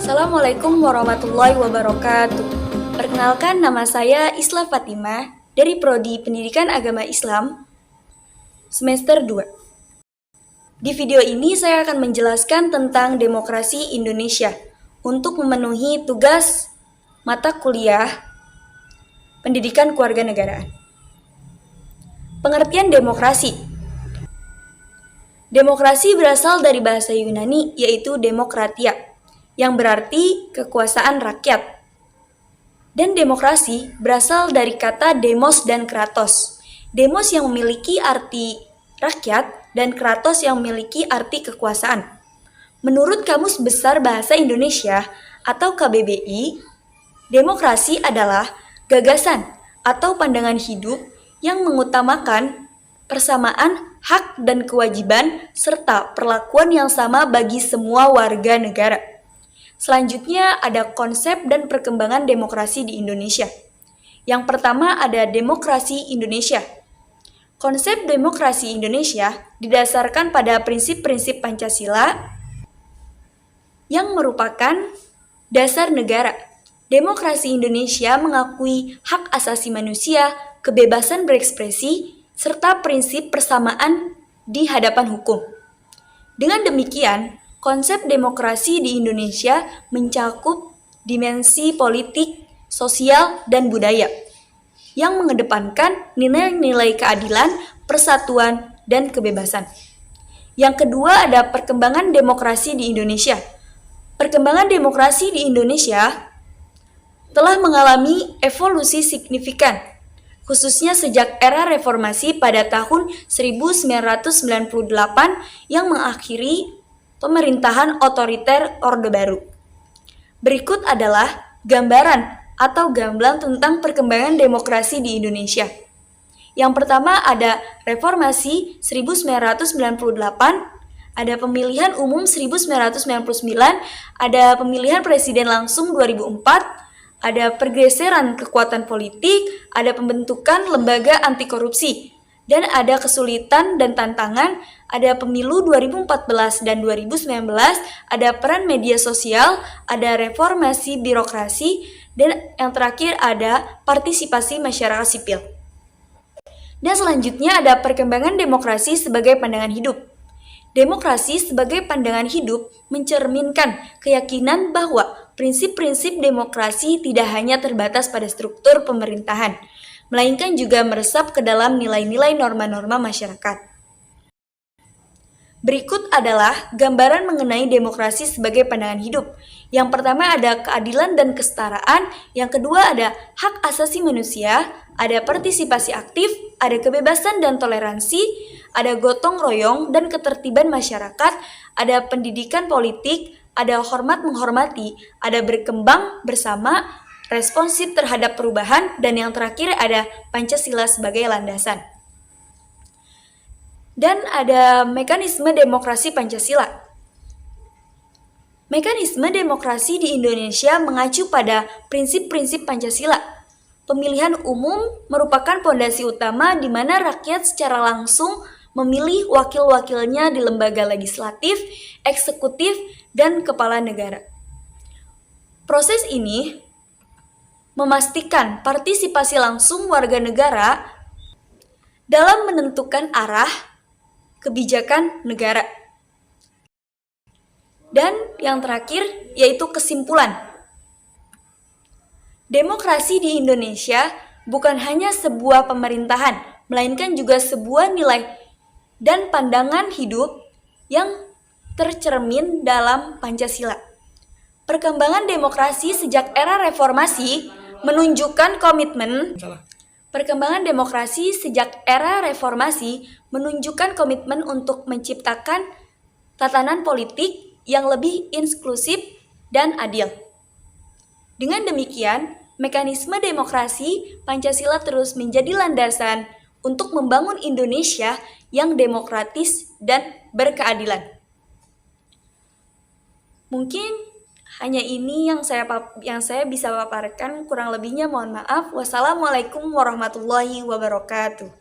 Assalamualaikum warahmatullahi wabarakatuh. Perkenalkan, nama saya Isla Fatimah dari Prodi Pendidikan Agama Islam semester 2. Di video ini saya akan menjelaskan tentang demokrasi Indonesia untuk memenuhi tugas mata kuliah Pendidikan Kewarganegaraan. Pengertian demokrasi. Demokrasi berasal dari bahasa Yunani yaitu demokratia, yang berarti kekuasaan rakyat. Dan demokrasi berasal dari kata demos dan kratos. Demos yang memiliki arti rakyat dan kratos yang memiliki arti kekuasaan. Menurut Kamus Besar Bahasa Indonesia atau KBBI, demokrasi adalah gagasan atau pandangan hidup yang mengutamakan persamaan hak dan kewajiban serta perlakuan yang sama bagi semua warga negara. Selanjutnya ada konsep dan perkembangan demokrasi di Indonesia. Yang pertama ada demokrasi Indonesia. Konsep demokrasi Indonesia didasarkan pada prinsip-prinsip Pancasila yang merupakan dasar negara. Demokrasi Indonesia mengakui hak asasi manusia, kebebasan berekspresi, serta prinsip persamaan di hadapan hukum. Dengan demikian, konsep demokrasi di Indonesia mencakup dimensi politik, sosial, dan budaya yang mengedepankan nilai-nilai keadilan, persatuan, dan kebebasan. Yang kedua ada perkembangan demokrasi di Indonesia. Perkembangan demokrasi di Indonesia telah mengalami evolusi signifikan, khususnya sejak era reformasi pada tahun 1998 yang mengakhiri pemerintahan otoriter Orde Baru. Berikut adalah gambaran atau gamblang tentang perkembangan demokrasi di Indonesia. Yang pertama ada reformasi 1998, ada pemilihan umum 1999, ada pemilihan presiden langsung 2004, ada pergeseran kekuatan politik, ada pembentukan lembaga anti korupsi, dan ada kesulitan dan tantangan, ada pemilu 2014 dan 2019, ada peran media sosial, ada reformasi birokrasi, dan yang terakhir ada partisipasi masyarakat sipil. Dan selanjutnya ada perkembangan demokrasi sebagai pandangan hidup. Demokrasi sebagai pandangan hidup mencerminkan keyakinan bahwa prinsip-prinsip demokrasi tidak hanya terbatas pada struktur pemerintahan, melainkan juga meresap ke dalam nilai-nilai norma-norma masyarakat. Berikut adalah gambaran mengenai demokrasi sebagai pandangan hidup. Yang pertama ada keadilan dan kesetaraan, yang kedua ada hak asasi manusia, ada partisipasi aktif, ada kebebasan dan toleransi, ada gotong royong dan ketertiban masyarakat, ada pendidikan politik, ada hormat menghormati, ada berkembang bersama, responsif terhadap perubahan, dan yang terakhir ada Pancasila sebagai landasan. Dan ada mekanisme demokrasi Pancasila. Mekanisme demokrasi di Indonesia mengacu pada prinsip-prinsip Pancasila. Pemilihan umum merupakan fondasi utama di mana rakyat secara langsung memilih wakil-wakilnya di lembaga legislatif, eksekutif, dan kepala negara. Proses ini memastikan partisipasi langsung warga negara dalam menentukan arah kebijakan negara. Dan yang terakhir yaitu kesimpulan. Demokrasi di Indonesia bukan hanya sebuah pemerintahan, melainkan juga sebuah nilai dan pandangan hidup yang tercermin dalam Pancasila. Perkembangan demokrasi sejak era reformasi menunjukkan komitmen untuk menciptakan tatanan politik yang lebih inklusif dan adil. Dengan demikian, mekanisme demokrasi Pancasila terus menjadi landasan untuk membangun Indonesia yang demokratis dan berkeadilan. Mungkin hanya ini yang saya bisa paparkan, kurang lebihnya mohon maaf. Wassalamualaikum warahmatullahi wabarakatuh.